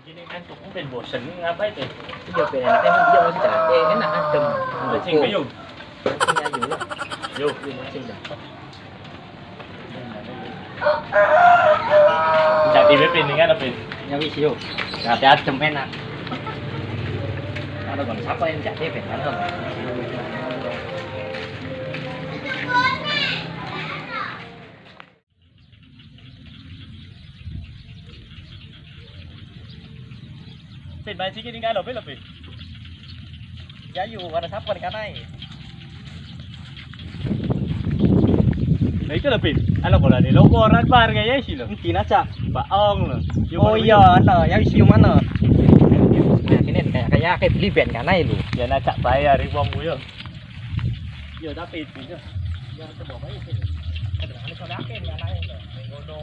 Gini kan tuh ben bosen ngapain tuh? Iya benar kan dia masih capek enak adem. Mancing ke yuk. Mancing aja lah. Yuk. Mancing dah. Jadi bepin kan apa? Ya wis yuk. Tapi adem enak. Ada bang siapa yang jadi ben adem. Pin mancing ini kan lebih. Ya yuk ada siapa di kanai. Nah itu lebih. Ano ko lang nilo ko ran bar kaya sih lo. Mungkin aja. Baong lo. Oh iya, ano, ya wis yuk mana? Nah, ini kayak beli ben kanai lu. Ya na cak bayar wong mo yo. Yo tapi itu yo. Ya coba bae sih. Ada kan soalnya kan kanai lo. Ngono.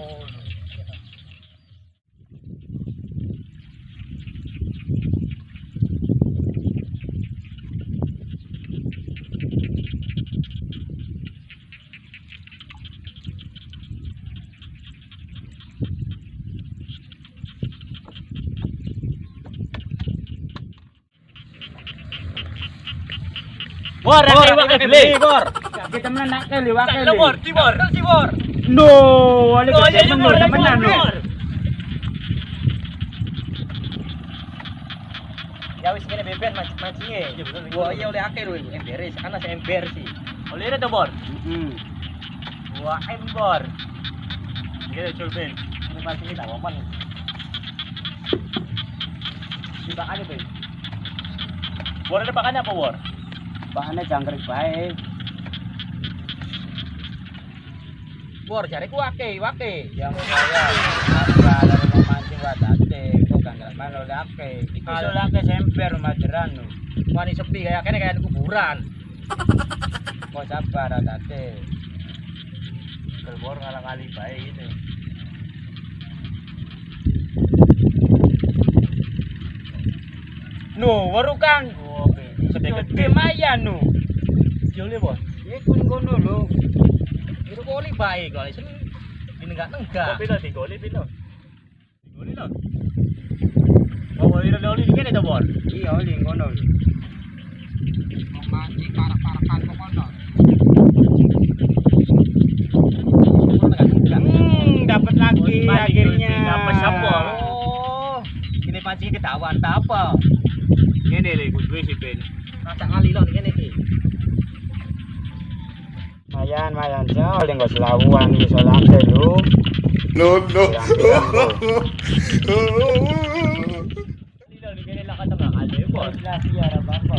Bor, kayak beli, Bor. Kita menak kali wakil. Bor, Cibor. No, wali kita menan no. Ya wis kene beben mancing-mancing e. Wah, iya oleh akeh lho, ember sih, ana saya ember sih. Oleh ada Bor. Heeh. Wah, Bor. Kita cobain. Ini mancing kita momen. Kita ada, Ben. Bor ada pakannya apa, Bor? Bahannya jangkrik bae. Bor, jare ku wake. Yang saya ada rumah mancing wadate, kok ganggal mana udah ake. Iku solake semper maderan no. Wani sepi kayak kene kayak kuburan. Kok sabar wadate. Bor ngalang-ali bae gitu. No, waru kan. Oke. Gede mayan no. Jole, Bor. Iku ngono lho. Itu koli bae kok. Ini enggak. Pino digoli pino. Digoli lo. Oh, ini oli ini ada Bor. Iya, oli ngono lho. Mau mancing parak-parakan kok kono. Dapat lagi akhirnya. Dapat siapa? Oh, ini pancing ketahuan tak apa. Ini lho gue sih Ben. Acak ngali lho ngene iki. Mayan jauh yang gak selawan bisa lantai lu. No. Ini lho ini lah kata Bang Alde Bor. Lah iya ra apa.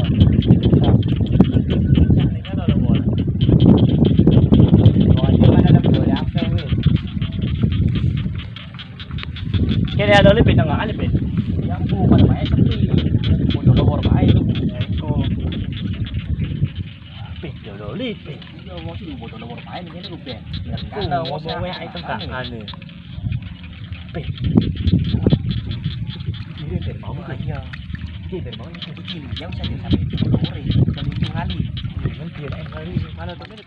Ini kan lo Bor. Oh, ini mana ada boleh apa weh. Kene ada lebih tengah kali Ben. Yang bukan bae sepi. Untuk nomor bae lu. Eko. Ben lo lebih. Yo mau sih butuh nomor bae ngene lu ben. Ada ngomong wae item ane. Ben. Ini Ben mau kan ya. Dia dari bawah itu begini, yang saya sampai itu lori dan itu ngali. Dengan dia ngali mana tuh Ben?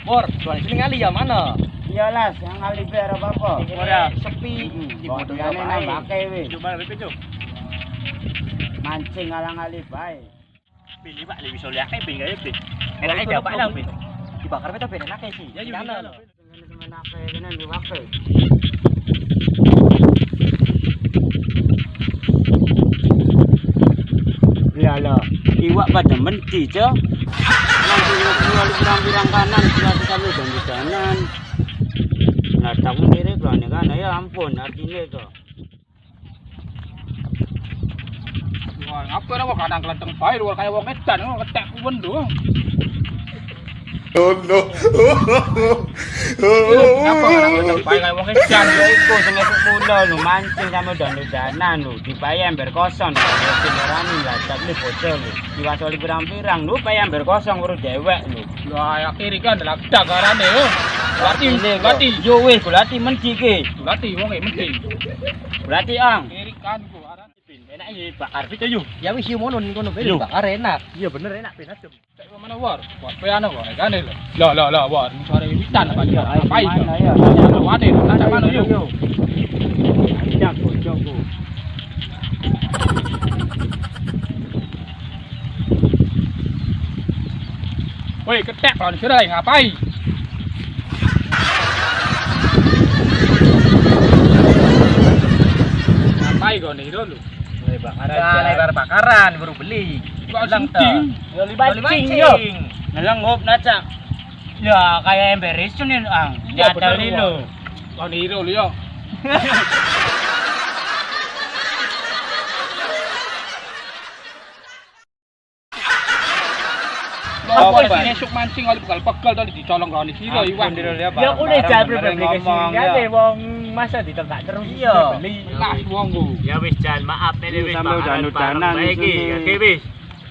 Bor, soalnya sini ngali ya mana? Iyalah, yang ngali biar apa-apa. Ora Sepi. Di bodoh Bodohnya apa pakai weh. Coba lebih tuh. Mancing ngalang-ngali bae. Pilih Pak lebih soleh kayak Ben gak Ben. Enaknya dapat lah Ben. Dibakar beta ben enaknya sih. Ya juga lo. Enaknya kene di wakil. Ya lo, iwak pada menti cok. Langsung jual pirang-pirang kanan, sudah kami dan kanan. Nah, tamu diri kan ya ampun artinya itu. Wah, apa nama kadang kelenteng bae luar kayak wong edan ketek kuwen lho. No. Apa kadang kelenteng bae kayak wong edan. Iku sing kulo lu mancing sama dan-danan lu dibayar ember kosong. Benerani lah tapi bocor lu. Diwasoli pirang-pirang lu bayar ember kosong urut dewek lu. Lah ya kiri kan adalah dagarane yo. Lati. Yo weh, gulati menti ki. Lati wong e mesti. Gulati ang. Kiri kan ku aran. Enak ya bakar itu yuk. Ya wis yo mono ngono Yo. bakar enak. Iya bener enak Ben adem. Cek mana war? War pe ana war kan lho. Lah war sore iki edan apa dia? Apa itu? Ya. Wadir, macam mana yuk? Ajak bojoku. Woi, ketek lawan sira ngapain? Ngapain kau nih dulu? Lebar bakaran baru beli. Gak Bilang sunting. Ya mancing yo. Nelengop naca. Ya kayak emberis nih ang. Ya, Jatuh bener, lo. Kau nih dulu yo. Apa sih esuk mancing kali bekal tadi dicolong kau nih sira iwang. Ya aku udah jalan beli ke sini aja wong masa ditebak terus iya beli. Lah wong ku. Ya wis Jan, maaf nih wis Sampai udan-udanan iki. Oke wis.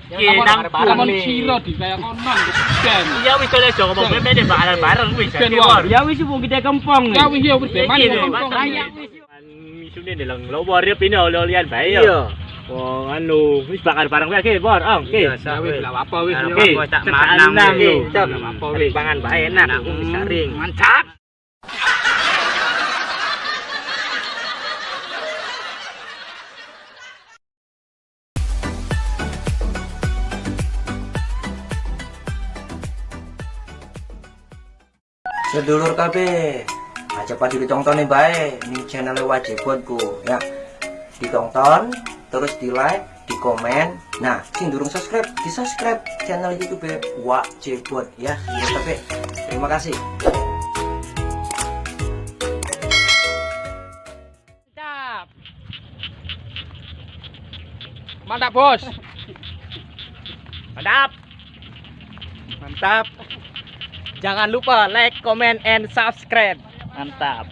Ki Nang nang barang sira di kaya konon keden. iya wis oleh joko ngomong mene bakalan bareng wis. Ben war. Ya wis wong kita kempong. Ya wis yo wis mana Kayak misune ndelang lowor ya pino olian bae ya. Oh anu wis bakal bareng wae ke bor. Oke. Ya wis lah apa wis yo. Oke, tak manang iki. Cep apa wis Pangan bae enak aku bisa ring. Mantap. Sedulur kabeh, aja pada ditonton bae ning channel Wajib Buatku ya. Ditonton, terus di like, di komen. Nah, sing durung subscribe, di subscribe channel YouTube Wajib Buat ya. Sedulur kabeh. Terima kasih. Mantap bos. Mantap. Mantap. Jangan lupa like, comment, and subscribe. Mantap.